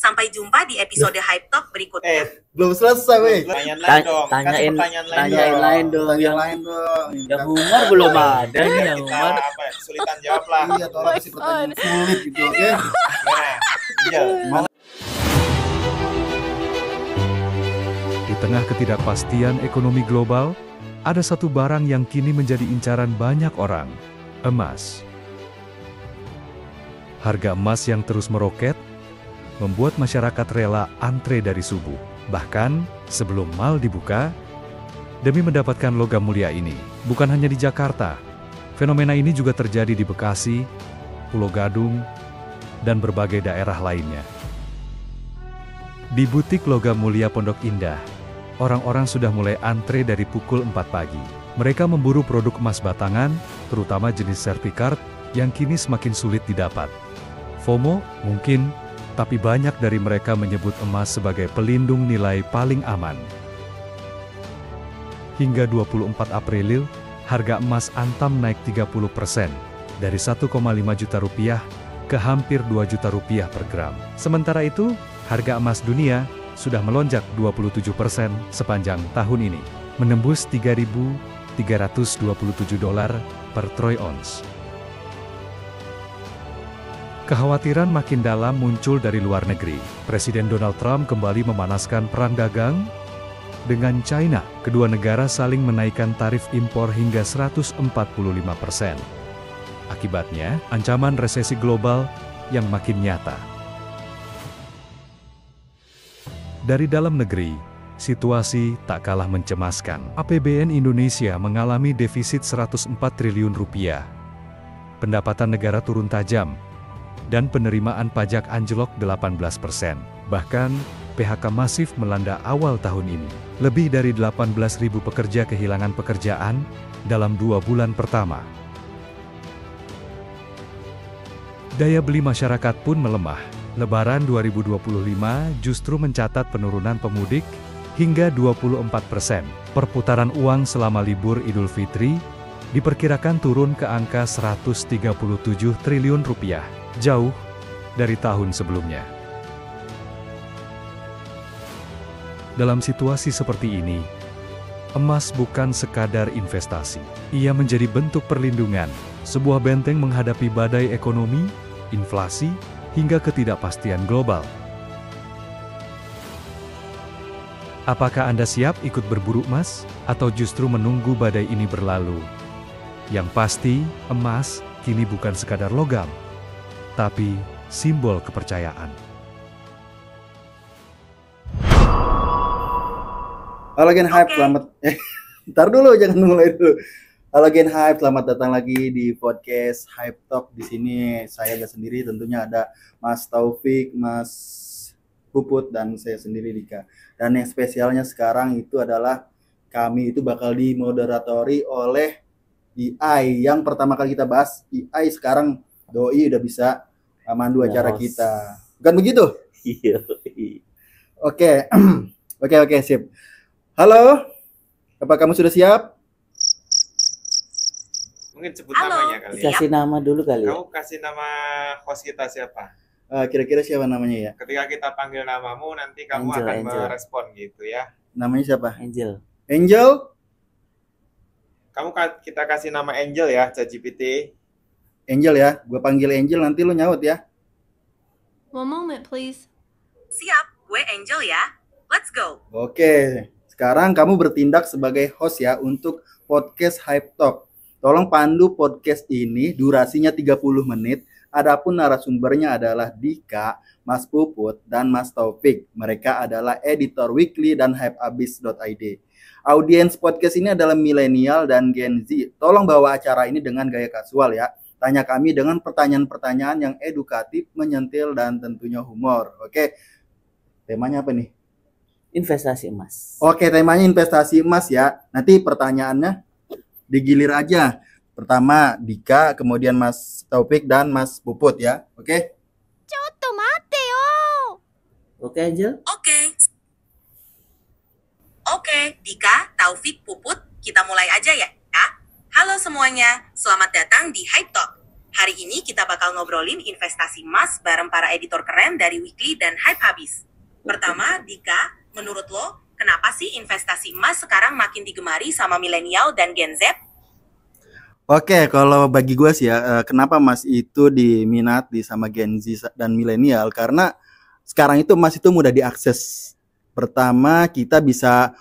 Sampai jumpa di episode Hype Talk berikutnya. Belum selesai, weh. Tanyain lain dong. Yang humor belum ada nih, yang humor. Kesulitan jawab lah. Iya, tolong kasih pertanyaan sulit gitu, oke? Di tengah ketidakpastian ekonomi global, ada satu barang yang kini menjadi incaran banyak orang, emas. Harga emas yang terus meroket, membuat masyarakat rela antre dari subuh. Bahkan, sebelum mal dibuka, demi mendapatkan logam mulia ini. Bukan hanya di Jakarta, fenomena ini juga terjadi di Bekasi, Pulau Gadung, dan berbagai daerah lainnya. Di butik logam mulia Pondok Indah, orang-orang sudah mulai antre dari pukul 4 pagi. Mereka memburu produk emas batangan, terutama jenis sertikart, yang kini semakin sulit didapat. FOMO, mungkin, tapi banyak dari mereka menyebut emas sebagai pelindung nilai paling aman. Hingga 24 April, harga emas antam naik 30%, dari 1,5 juta rupiah ke hampir 2 juta rupiah per gram. Sementara itu, harga emas dunia sudah melonjak 27% sepanjang tahun ini, menembus $3.327 per troy ounce. Kekhawatiran makin dalam muncul dari luar negeri. Presiden Donald Trump kembali memanaskan perang dagang dengan China. Kedua negara saling menaikkan tarif impor hingga 145%. Akibatnya, ancaman resesi global yang makin nyata. Dari dalam negeri, situasi tak kalah mencemaskan. APBN Indonesia mengalami defisit 104 triliun rupiah. Pendapatan negara turun tajam, dan penerimaan pajak anjlok 18%. Bahkan, PHK masif melanda awal tahun ini. Lebih dari 18.000 pekerja kehilangan pekerjaan dalam 2 bulan pertama. Daya beli masyarakat pun melemah. Lebaran 2025 justru mencatat penurunan pemudik hingga 24%. Perputaran uang selama libur Idul Fitri diperkirakan turun ke angka 137 triliun rupiah. Jauh dari tahun sebelumnya. Dalam situasi seperti ini, emas bukan sekadar investasi. Ia menjadi bentuk perlindungan, sebuah benteng menghadapi badai ekonomi, inflasi, hingga ketidakpastian global. Apakah Anda siap ikut berburu emas, atau justru menunggu badai ini berlalu? Yang pasti, emas kini bukan sekadar logam, tapi simbol kepercayaan. Halo Gen Hype, selamat. Ntar dulu, jangan mulai dulu. Halo Gen Hype, selamat datang lagi di podcast Hype Talk. Di sini saya gak sendiri, tentunya ada Mas Taufik, Mas Puput, dan saya sendiri Dika. Dan yang spesialnya sekarang itu adalah kami itu bakal dimoderatori oleh AI. Yang pertama kali kita bahas AI, sekarang Doi udah bisa mandu acara kita. Bukan begitu? Iya. Oke. Oke, sip. Halo. Apa kamu sudah siap? Mungkin sebut namanya kali. Kasih nama dulu kali. Kamu kasih nama host kita siapa? Kira-kira siapa namanya ya? Ketika kita panggil namamu, nanti kamu akan merespon gitu ya. Namanya siapa? Angel. Kita kasih nama Angel ya, ChatGPT. Angel ya, gue panggil Angel, nanti lu nyaut ya. One moment, please. Siap, gue Angel ya. Let's go. Oke, sekarang kamu bertindak sebagai host ya untuk podcast Hype Talk. Tolong pandu podcast ini, durasinya 30 menit. Adapun narasumbernya adalah Dika, Mas Puput, dan Mas Taufik. Mereka adalah editor weekly dan hypeabis.id. Audiens podcast ini adalah milenial dan Gen Z. Tolong bawa acara ini dengan gaya kasual ya. Tanya kami dengan pertanyaan-pertanyaan yang edukatif, menyentil, dan tentunya humor. Oke, temanya apa nih? Investasi emas. Oke, temanya investasi emas ya. Nanti pertanyaannya digilir aja. Pertama Dika, kemudian Mas Taufik, dan Mas Puput ya. Oke? Chotto mate yo. Oke, Angel? Oke, Dika, Taufik, Puput, kita mulai aja ya. Halo semuanya, selamat datang di Hype Talk. Hari ini kita bakal ngobrolin investasi emas bareng para editor keren dari Weekly dan Hype Habis. Pertama, Dika, menurut lo, kenapa sih investasi emas sekarang makin digemari sama milenial dan Gen Z? Oke, kalau bagi gue sih ya, kenapa emas itu diminati sama Gen Z dan milenial? Karena sekarang itu emas itu mudah diakses. Pertama, kita bisa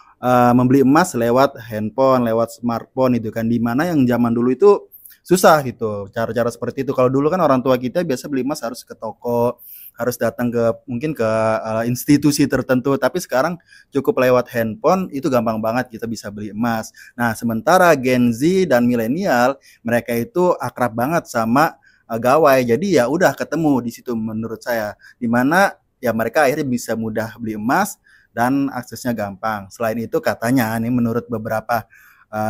membeli emas lewat handphone, lewat smartphone itu kan. Dimana yang zaman dulu itu susah gitu. Cara-cara seperti itu. Kalau dulu kan orang tua kita biasa beli emas harus ke toko, harus datang ke mungkin ke institusi tertentu. Tapi sekarang cukup lewat handphone itu gampang banget kita bisa beli emas. Nah, sementara Gen Z dan milenial mereka itu akrab banget sama gawai. Jadi ya udah ketemu di situ menurut saya. Dimana ya mereka akhirnya bisa mudah beli emas dan aksesnya gampang. Selain itu katanya nih menurut beberapa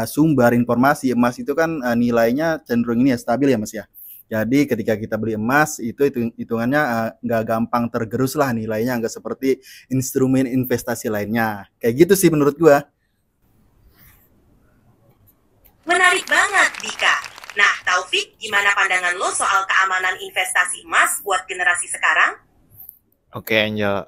sumber informasi, emas itu kan nilainya cenderung ini ya stabil ya Mas ya. Jadi ketika kita beli emas itu hitungannya nggak gampang tergerus lah nilainya, nggak seperti instrumen investasi lainnya. Kayak gitu sih menurut gua. Menarik banget, Dika. Nah, Taufik, gimana pandangan lo soal keamanan investasi emas buat generasi sekarang? Oke, Angel.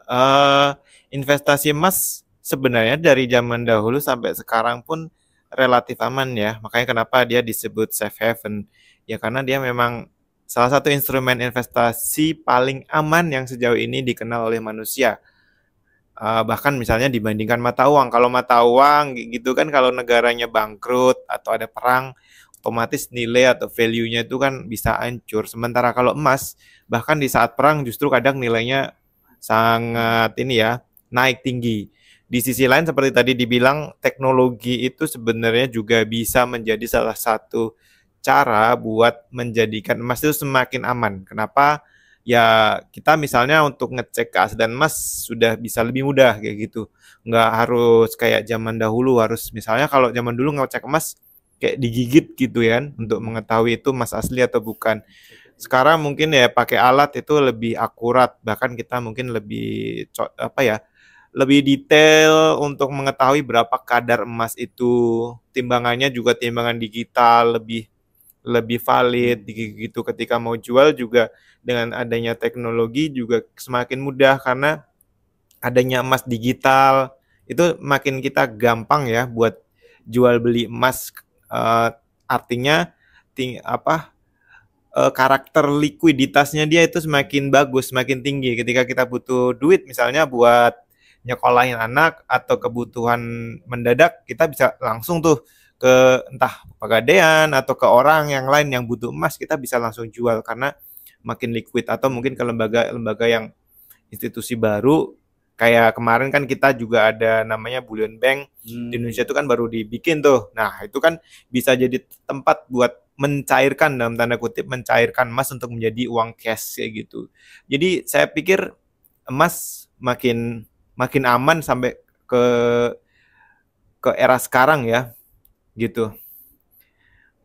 Investasi emas sebenarnya dari zaman dahulu sampai sekarang pun relatif aman ya. Makanya kenapa dia disebut safe haven. Ya karena dia memang salah satu instrumen investasi paling aman yang sejauh ini dikenal oleh manusia. Bahkan misalnya dibandingkan mata uang. Kalau mata uang gitu kan kalau negaranya bangkrut atau ada perang, otomatis nilai atau value-nya itu kan bisa hancur. Sementara kalau emas, bahkan di saat perang justru kadang nilainya sangat naik tinggi. Di sisi lain seperti tadi dibilang, teknologi itu sebenarnya juga bisa menjadi salah satu cara buat menjadikan emas itu semakin aman. Kenapa? Ya kita misalnya untuk ngecek keaslian emas sudah bisa lebih mudah kayak gitu. Nggak harus kayak zaman dahulu, harus misalnya kalau zaman dulu ngecek emas kayak digigit gitu ya untuk mengetahui itu emas asli atau bukan. Sekarang mungkin ya pakai alat itu lebih akurat, bahkan kita mungkin lebih lebih detail untuk mengetahui berapa kadar emas itu. Timbangannya juga timbangan digital, lebih valid gitu. Ketika mau jual juga dengan adanya teknologi juga semakin mudah karena adanya emas digital itu makin kita gampang ya buat jual beli emas. Artinya karakter likuiditasnya dia itu semakin bagus, semakin tinggi. Ketika kita butuh duit misalnya buat nyekolahin anak atau kebutuhan mendadak, kita bisa langsung tuh ke entah Pegadaian atau ke orang yang lain yang butuh emas, kita bisa langsung jual karena makin liquid. Atau mungkin ke lembaga yang institusi baru kayak kemarin kan kita juga ada namanya Bullion Bank di Indonesia itu kan baru dibikin tuh. Nah itu kan bisa jadi tempat buat mencairkan dalam tanda kutip mencairkan emas untuk menjadi uang cash kayak gitu. Jadi saya pikir emas makin aman sampai ke era sekarang ya gitu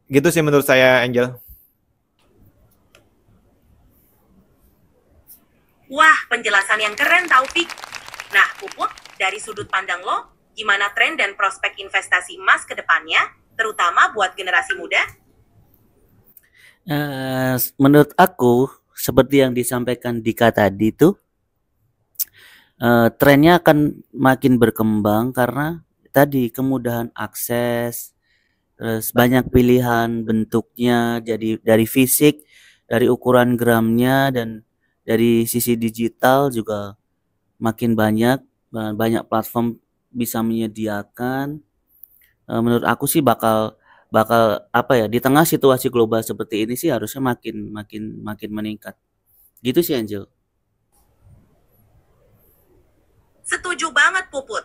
sih menurut saya, Angel. Wah, penjelasan yang keren, Taufik. Nah, Puput, dari sudut pandang lo, gimana tren dan prospek investasi emas ke depannya, terutama buat generasi muda? Menurut aku, seperti yang disampaikan Dika tadi tuh, trennya akan makin berkembang karena tadi kemudahan akses, terus banyak pilihan bentuknya, jadi dari fisik, dari ukuran gramnya, dan dari sisi digital juga makin banyak platform bisa menyediakan. Menurut aku sih bakal di tengah situasi global seperti ini sih harusnya makin meningkat. Gitu sih, Angel. Setuju banget, Puput.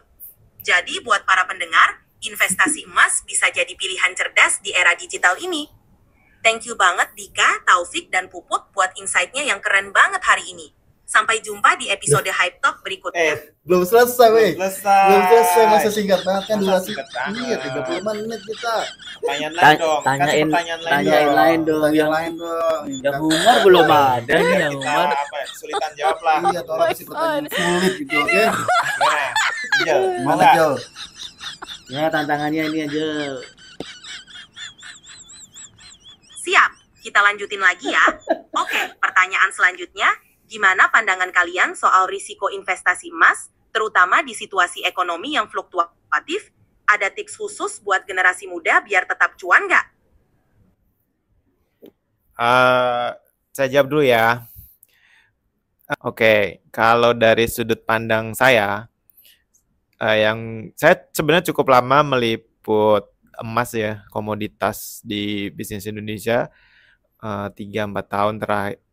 Jadi buat para pendengar, investasi emas bisa jadi pilihan cerdas di era digital ini. Thank you banget Dika, Taufik, dan Puput buat insight-nya yang keren banget hari ini. Sampai jumpa di episode Hype Talk berikutnya. Belum selesai, weh. Belum selesai. Masih singkat banget kan durasi. Iya, 35 menit kita. Tanyain lain dong. Yang lain dong. Yang humor belum ada nih, yang humor. Kesulitan jawab lah. Iya, tolong kasih pertanyaan sulit gitu, oke? Angel, Mana, Jel? Ya, tantangannya ini aja. Siap, kita Kita lanjutin lagi ya. Oke, pertanyaan selanjutnya, gimana pandangan kalian soal risiko investasi emas, terutama di situasi ekonomi yang fluktuatif? Ada tips khusus buat generasi muda biar tetap cuan nggak? Saya jawab dulu ya. Oke, kalau dari sudut pandang saya, yang saya sebenarnya cukup lama meliput emas ya, komoditas di bisnis Indonesia. 3-4 tahun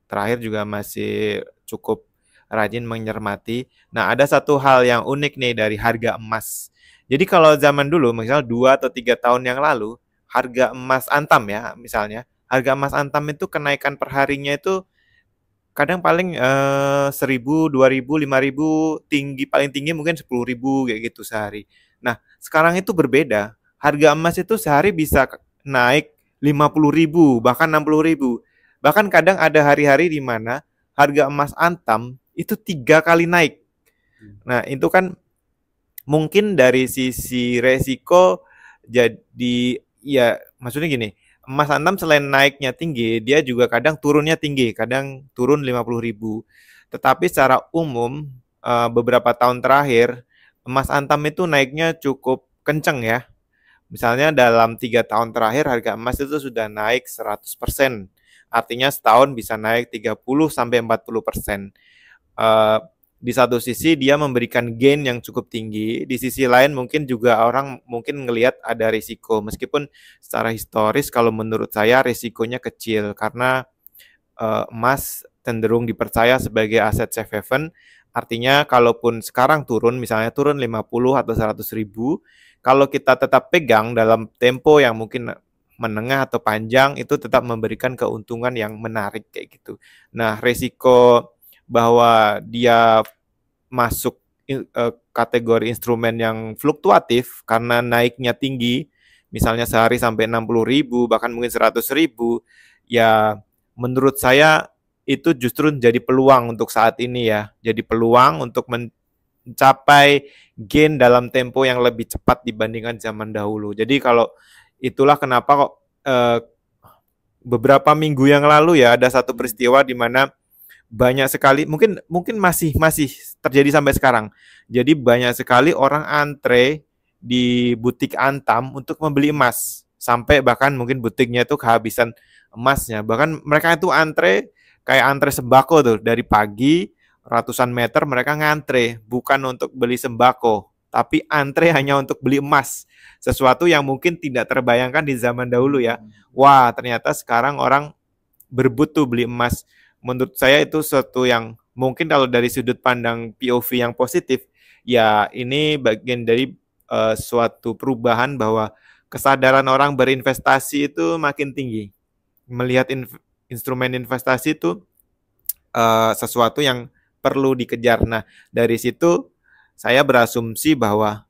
terakhir juga masih cukup rajin mencermati. Nah, ada satu hal yang unik nih dari harga emas. Jadi kalau zaman dulu, misal 2 atau 3 tahun yang lalu, harga emas Antam ya, misalnya, harga emas Antam itu kenaikan per harinya itu kadang paling 1.000, 2.000, 5.000, paling tinggi mungkin 10.000 kayak gitu sehari. Nah, sekarang itu berbeda. Harga emas itu sehari bisa naik 50.000, bahkan 60.000. Bahkan kadang ada hari-hari di mana harga emas Antam itu 3 kali naik. Nah, itu kan mungkin dari sisi resiko jadi ya maksudnya gini, emas Antam selain naiknya tinggi, dia juga kadang turunnya tinggi, kadang turun 50.000. Tetapi secara umum beberapa tahun terakhir emas Antam itu naiknya cukup kenceng ya. Misalnya dalam 3 tahun terakhir harga emas itu sudah naik 100%. Artinya setahun bisa naik 30-40%. Di satu sisi dia memberikan gain yang cukup tinggi, di sisi lain mungkin juga orang mungkin ngelihat ada risiko. Meskipun secara historis kalau menurut saya risikonya kecil karena emas cenderung dipercaya sebagai aset safe haven. Artinya kalaupun sekarang turun, misalnya turun 50 atau 100.000, kalau kita tetap pegang dalam tempo yang mungkin menengah atau panjang, itu tetap memberikan keuntungan yang menarik kayak gitu. Nah, risiko bahwa dia masuk kategori instrumen yang fluktuatif karena naiknya tinggi, misalnya sehari sampai 60.000, bahkan mungkin 100.000, ya menurut saya itu justru jadi peluang untuk saat ini ya. Jadi peluang untuk mencapai gain dalam tempo yang lebih cepat dibandingkan zaman dahulu. Jadi kalau itulah kenapa kok beberapa minggu yang lalu ya ada satu peristiwa di mana banyak sekali mungkin masih terjadi sampai sekarang. Jadi banyak sekali orang antre di butik Antam untuk membeli emas. Sampai bahkan mungkin butiknya itu kehabisan emasnya. Bahkan mereka itu antre kayak antre sembako tuh dari pagi ratusan meter mereka ngantre bukan untuk beli sembako, tapi antre hanya untuk beli emas. Sesuatu yang mungkin tidak terbayangkan di zaman dahulu ya. Wah, ternyata sekarang orang berebut tuh beli emas. Menurut saya itu sesuatu yang mungkin kalau dari sudut pandang POV yang positif, ya ini bagian dari suatu perubahan bahwa kesadaran orang berinvestasi itu makin tinggi. Melihat instrumen investasi itu sesuatu yang perlu dikejar. Nah, dari situ saya berasumsi bahwa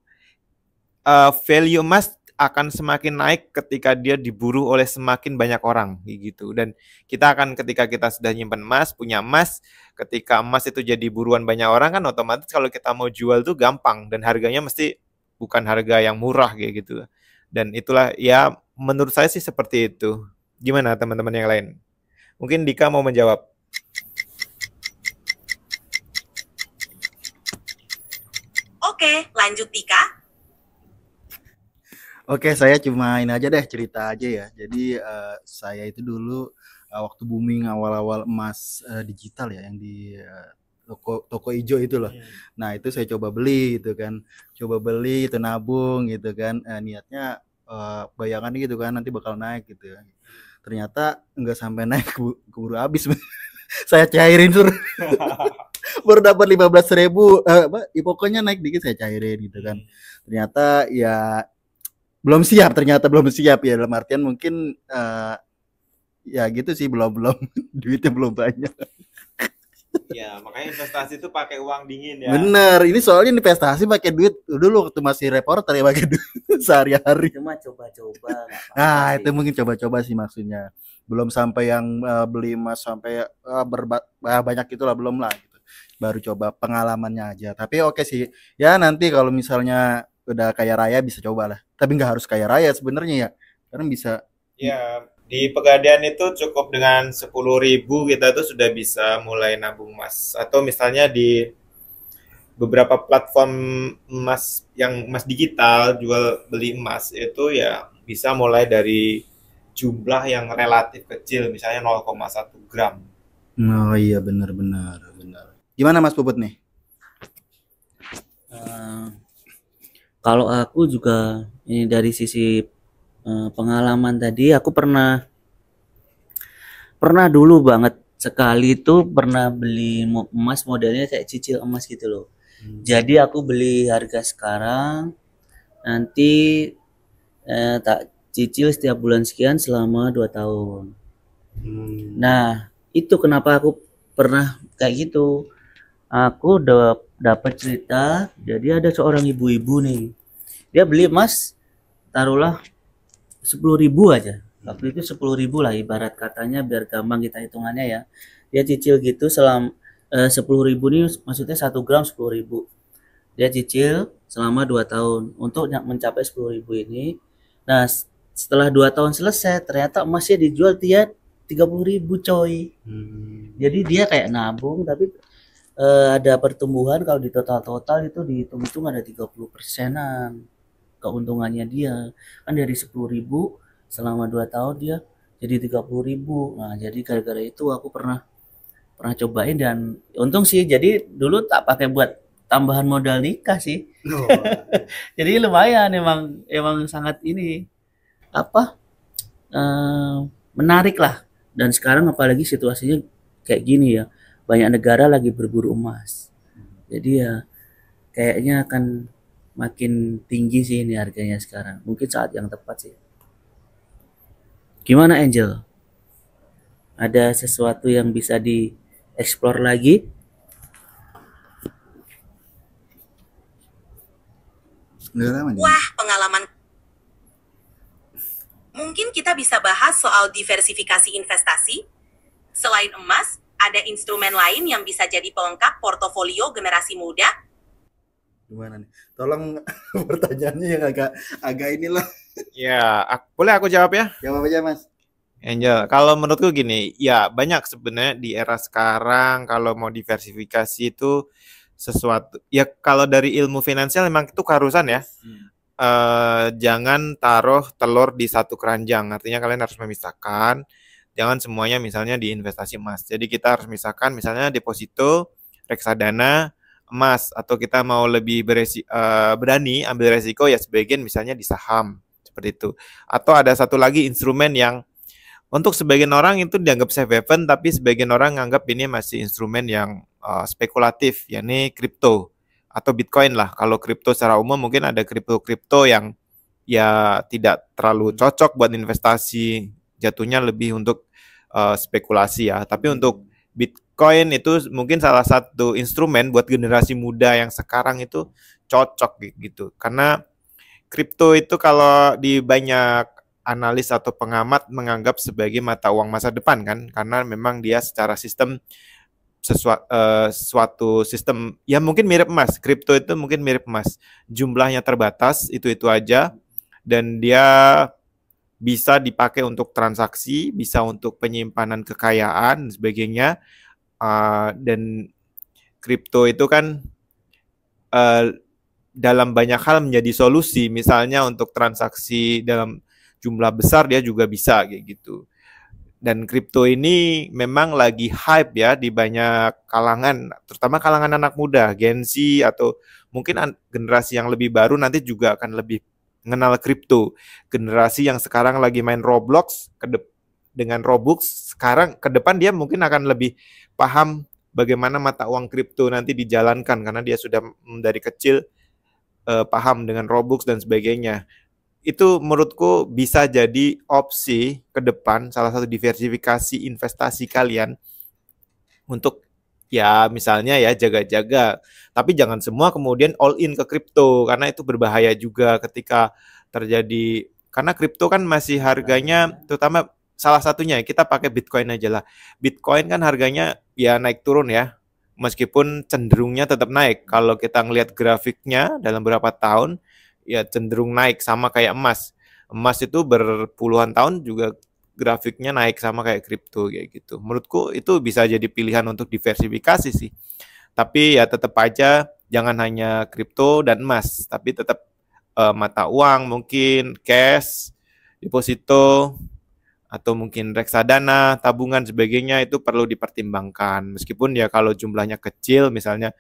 value emas akan semakin naik ketika dia diburu oleh semakin banyak orang gitu. Dan kita akan ketika kita sudah nyimpan emas, punya emas, ketika emas itu jadi buruan banyak orang kan otomatis kalau kita mau jual tuh gampang dan harganya mesti bukan harga yang murah kayak gitu. Dan itulah ya menurut saya sih seperti itu. Gimana teman-teman yang lain? Mungkin Dika mau menjawab. Oke, lanjut Dika. Oke, saya cuma ini aja deh, cerita aja ya. Jadi saya itu dulu waktu booming awal-awal emas digital ya, yang di toko hijau itu loh. Nah, itu saya coba beli gitu kan. Coba beli itu nabung gitu kan. Niatnya bayangannya gitu kan nanti bakal naik gitu ya. Ternyata nggak sampai naik, keburu habis. Saya cairin suruh. Baru dapat 15.000, pokoknya naik dikit saya cairin gitu kan. Ternyata ya belum siap ya, dalam artian mungkin ya gitu sih, belum duitnya belum banyak. Ya, makanya investasi itu pakai uang dingin ya. Bener, ini soalnya investasi pakai duit dulu waktu masih reporter ya, pakai duit sehari-hari. Cuma coba-coba. Nah, itu mungkin coba-coba sih maksudnya. Belum sampai yang beli emas sampai banyak itulah, belum lah gitu. Baru coba pengalamannya aja. Tapi oke sih. Ya nanti kalau misalnya udah kaya raya bisa coba lah. Tapi nggak harus kaya raya sebenarnya ya. Karena bisa Ya, Di Pegadaian itu cukup dengan 10.000 kita tuh sudah bisa mulai nabung emas. Atau misalnya di beberapa platform emas yang emas digital jual beli emas itu ya bisa mulai dari jumlah yang relatif kecil, misalnya 0,1 gram. Oh iya, benar. Gimana Mas Puput nih? Eh, Kalau aku juga ini dari sisi pengalaman tadi, aku pernah dulu banget sekali itu pernah beli emas modelnya kayak cicil emas gitu loh. Jadi aku beli harga sekarang, nanti tak cicil setiap bulan sekian selama 2 tahun. Nah, itu kenapa aku pernah kayak gitu. Aku udah dapat cerita, jadi ada seorang ibu-ibu nih. Dia beli emas, taruhlah 10.000 aja. Waktu itu 10.000 lah ibarat katanya biar gampang kita hitungannya ya. Dia cicil gitu selama 10.000 ini maksudnya 1 gram 10.000. Dia cicil selama 2 tahun untuk mencapai 10.000 ini. Nah, setelah 2 tahun selesai ternyata emasnya dijual dia 30.000 coy. Jadi dia kayak nabung tapi ada pertumbuhan kalau di total itu dihitung-hitung ada 30%-an keuntungannya dia. Kan dari 10.000 selama 2 tahun dia jadi 30.000. Nah, jadi gara-gara itu aku pernah cobain dan untung sih. Jadi dulu tak pakai buat tambahan modal nikah sih. Jadi lumayan emang sangat ini apa menarik lah. Dan sekarang apalagi situasinya kayak gini ya. Banyak negara lagi berburu emas. Jadi ya kayaknya akan makin tinggi sih ini harganya sekarang. Mungkin saat yang tepat sih. Gimana Angel? Ada sesuatu yang bisa dieksplor lagi? Wah, pengalaman. Mungkin kita bisa bahas soal diversifikasi investasi. Selain emas, ada instrumen lain yang bisa jadi pelengkap portofolio generasi muda. Gimana nih? Tolong pertanyaannya yang agak inilah. Ya, boleh aku jawab ya? Jawab aja Mas. Angel, kalau menurutku gini, ya banyak sebenarnya di era sekarang kalau mau diversifikasi itu sesuatu. Ya kalau dari ilmu finansial memang itu keharusan ya. Jangan taruh telur di satu keranjang. Artinya kalian harus memisahkan. Jangan semuanya misalnya di investasi emas. Jadi kita harus misahkan misalnya deposito, reksadana, emas. Atau kita mau lebih berani ambil resiko ya sebagian misalnya di saham. Seperti itu. Atau ada satu lagi instrumen yang untuk sebagian orang itu dianggap safe haven, tapi sebagian orang menganggap ini masih instrumen yang spekulatif, yakni kripto atau Bitcoin lah. Kalau kripto secara umum mungkin ada kripto yang ya tidak terlalu cocok buat investasi, jatuhnya lebih untuk spekulasi ya. Tapi untuk Bitcoin itu mungkin salah satu instrumen buat generasi muda yang sekarang itu cocok gitu. Karena kripto itu kalau di banyak analis atau pengamat menganggap sebagai mata uang masa depan kan, karena memang dia secara sistem suatu sistem ya mungkin mirip emas. Kripto itu mungkin mirip emas, jumlahnya terbatas, itu aja, dan dia bisa dipakai untuk transaksi, bisa untuk penyimpanan kekayaan dan sebagainya. Dan kripto itu kan dalam banyak hal menjadi solusi, misalnya untuk transaksi dalam jumlah besar dia juga bisa kayak gitu. Dan kripto ini memang lagi hype ya di banyak kalangan, terutama kalangan anak muda, Gen Z atau mungkin generasi yang lebih baru nanti juga akan lebih mengenal kripto. Generasi yang sekarang lagi main Roblox dengan Robux, sekarang ke depan dia mungkin akan lebih paham bagaimana mata uang kripto nanti dijalankan karena dia sudah dari kecil paham dengan Robux dan sebagainya. Itu menurutku bisa jadi opsi ke depan, salah satu diversifikasi investasi kalian untuk ya misalnya ya jaga-jaga, tapi jangan semua kemudian all in ke kripto karena itu berbahaya juga ketika terjadi, karena kripto kan masih harganya, terutama salah satunya kita pakai Bitcoin aja lah. Bitcoin kan harganya ya naik turun ya, meskipun cenderungnya tetap naik. Kalau kita ngelihat grafiknya dalam beberapa tahun ya cenderung naik, sama kayak emas. Emas itu berpuluhan tahun juga grafiknya naik sama kayak kripto kayak gitu. Menurutku itu bisa jadi pilihan untuk diversifikasi sih. Tapi ya tetap aja jangan hanya kripto dan emas, tapi tetap mata uang, mungkin cash, deposito, atau mungkin reksadana, tabungan sebagainya itu perlu dipertimbangkan. Meskipun ya kalau jumlahnya kecil, misalnya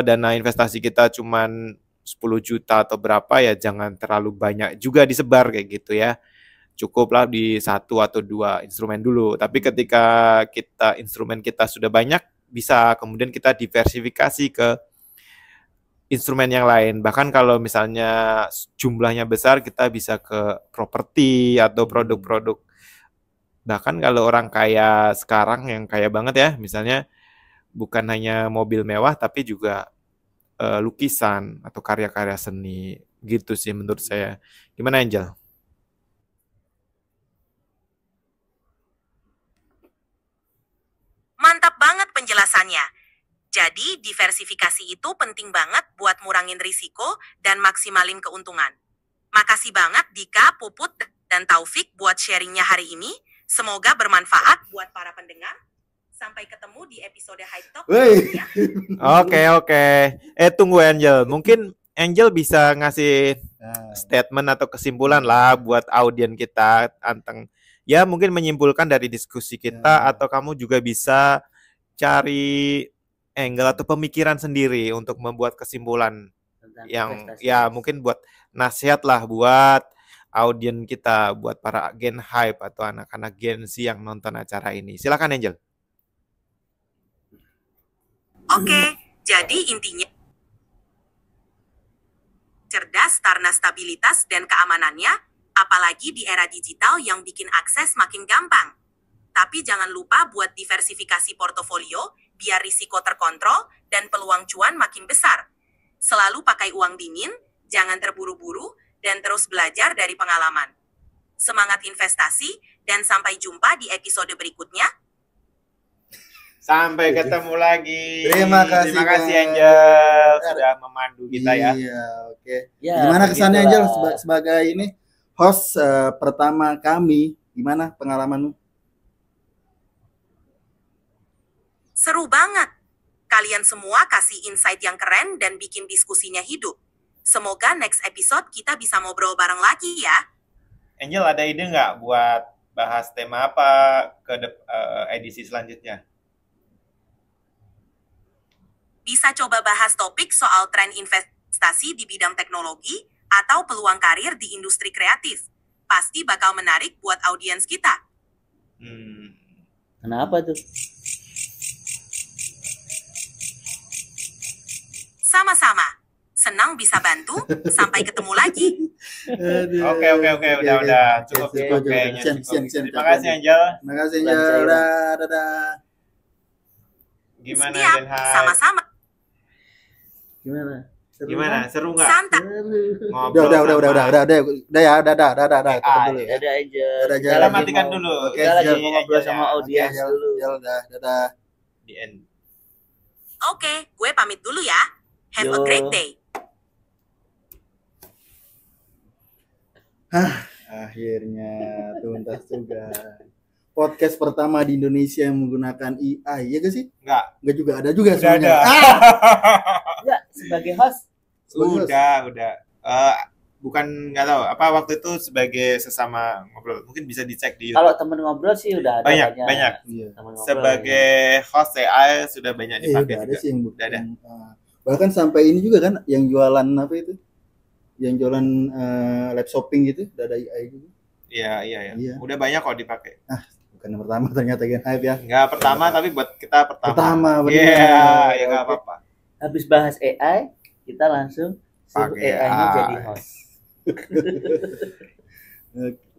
dana investasi kita cuman 10 juta atau berapa, ya jangan terlalu banyak juga disebar kayak gitu ya. Cukuplah di 1 atau 2 instrumen dulu. Tapi ketika instrumen kita sudah banyak, bisa kemudian kita diversifikasi ke instrumen yang lain. Bahkan kalau misalnya jumlahnya besar, kita bisa ke properti atau produk-produk. Bahkan kalau orang kaya sekarang yang kaya banget ya, misalnya bukan hanya mobil mewah, tapi juga lukisan atau karya-karya seni. Gitu sih menurut saya. Gimana Angel? Mantap banget penjelasannya. Jadi, diversifikasi itu penting banget buat ngurangin risiko dan maksimalin keuntungan. Makasih banget Dika, Puput, dan Taufik buat sharingnya hari ini. Semoga bermanfaat buat para pendengar. Sampai ketemu di episode Hype Talk berikutnya. Oke. Tunggu Angel. Mungkin Angel bisa ngasih statement atau kesimpulan lah buat audien kita tentang, ya mungkin menyimpulkan dari diskusi kita, atau kamu juga bisa cari angle atau pemikiran sendiri untuk membuat kesimpulan Tentang yang investasi. ya mungkin buat nasihat lah buat audien kita, buat para Gen Hype atau anak-anak Gen Z yang nonton acara ini. Silakan Angel. Oke, jadi intinya cerdas karena stabilitas dan keamanannya, apalagi di era digital yang bikin akses makin gampang. Tapi jangan lupa buat diversifikasi portofolio, biar risiko terkontrol dan peluang cuan makin besar. Selalu pakai uang dingin, jangan terburu-buru, dan terus belajar dari pengalaman. Semangat investasi, dan sampai jumpa di episode berikutnya. Sampai ketemu lagi. Terima kasih, Angel sudah memandu kita ya. Iya, oke. Ya, Gimana kesannya Angel begitulah. sebagai ini host pertama kami? Gimana pengalamanmu? Seru banget. Kalian semua kasih insight yang keren dan bikin diskusinya hidup. Semoga next episode kita bisa ngobrol bareng lagi ya. Angel ada ide nggak buat bahas tema apa ke edisi selanjutnya? Bisa coba bahas topik soal tren investasi di bidang teknologi atau peluang karir di industri kreatif. Pasti bakal menarik buat audiens kita. Kenapa tuh? Sama-sama. Senang bisa bantu. Sampai ketemu lagi. Oke, udah cukup. Cukup. Kayaknya Sian, cukup. sian. Terima kasih Angel. Terima kasih Bulan Angel. saya. Dadah. Gimana Siap. Gen Hype? Sama-sama. Gimana? Seru Gimana? kan? Seru nggak? Santai. Ngobrol Udah sama ya, dadah. Tutup dulu ya. Ada Angel. Ada Kita jalan. lagi Matikan mau- dulu. Oke, Kita lagi siap. mau ngobrol sama Angelnya. audiens Angel, dulu. dadah. Di end. Oke, gue pamit dulu ya. Have a Yo. great day. Akhirnya tuntas juga. Podcast pertama di Indonesia yang menggunakan AI, ya gak sih? Enggak. Enggak juga, ada juga Udah semuanya. ada. Enggak, sebagai host. Udah. Bukan nggak tahu apa waktu itu sebagai sesama ngobrol. Mungkin bisa dicek di Kalau YouTube. temen ngobrol sih udah ada Banyak. Iya. Temen ngobrol Sebagai host AI sudah banyak dipakai Udah ada juga. sih yang Udah ada. bahkan sampai ini juga kan yang jualan apa itu? Yang jualan live shopping gitu, udah ada AI juga. Iya. Iya. Udah banyak kok dipakai. Bukan yang pertama ternyata Gen Hype ya. Enggak pertama tapi buat kita pertama. Pertama, bener. Iya, ya enggak Oke. apa-apa. Habis bahas AI, kita langsung suruh Pakai AI-nya AI. jadi host.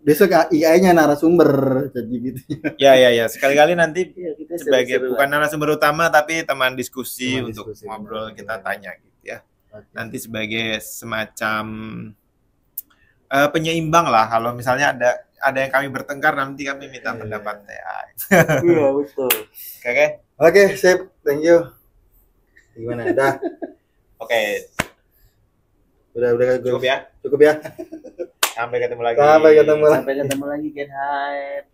Besok AI-nya narasumber jadi gitu. Ya. Sekali-kali nanti Iya, kita sebagai seru-seruan. bukan narasumber utama tapi teman diskusi Teman untuk diskusi. ngobrol kita tanya gitu ya. Oke. Nanti sebagai semacam penyeimbang lah kalau misalnya ada yang kami bertengkar nanti kami minta Iya. pendapat AI. Iya, betul. Oke. Oke, sip. Thank you. Gimana? Udah Oke, gue cukup ya. cukup ya. Sampai ketemu lagi. Sampai ketemu lagi. Sampai ketemu lagi Gen Hype.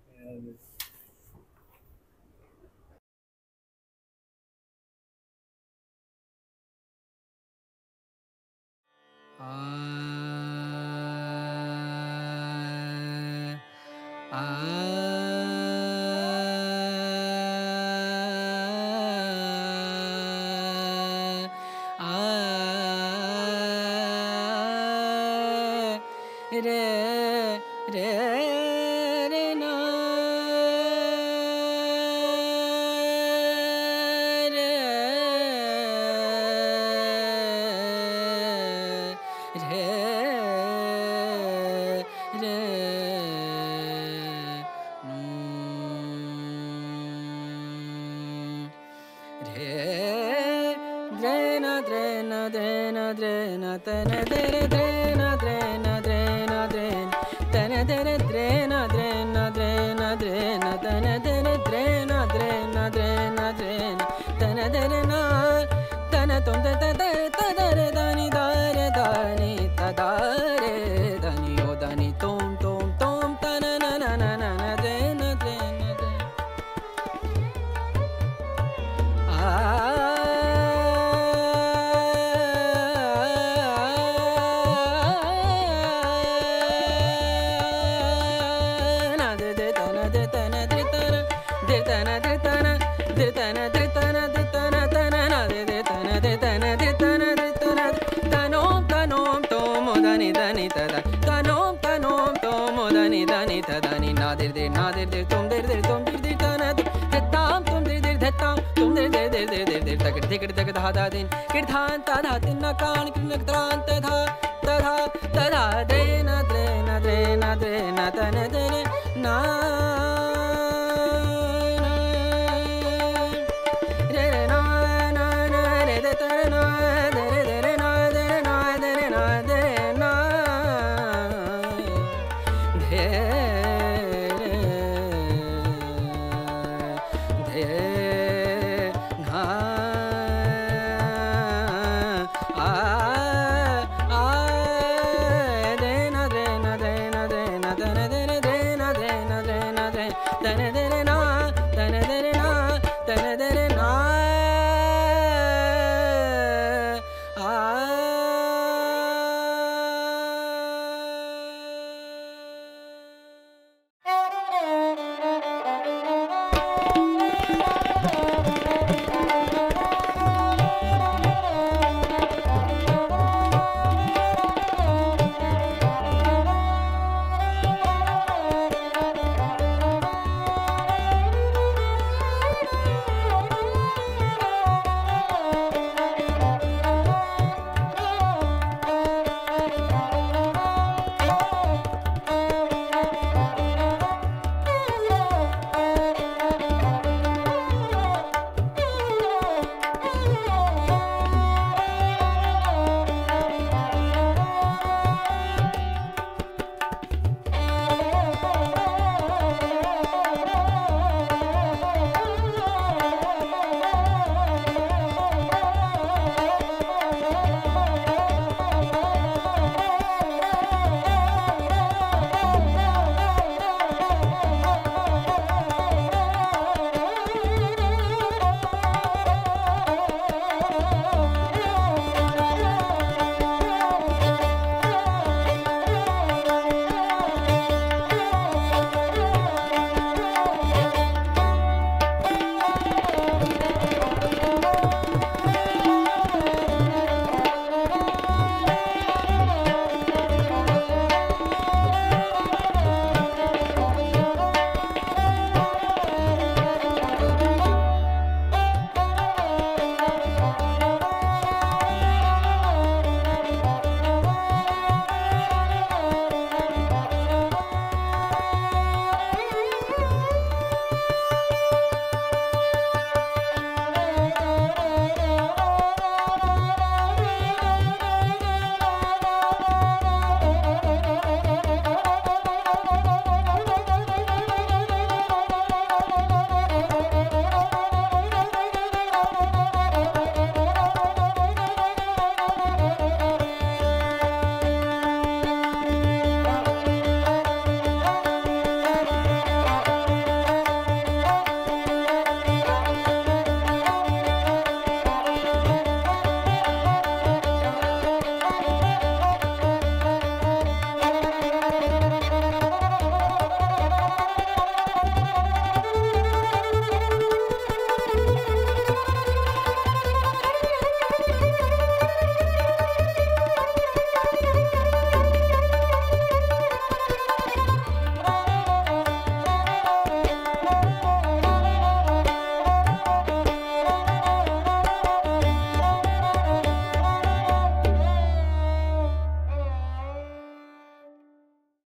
Tadha, tadha, drena, drena, drena, drena, tana, drena.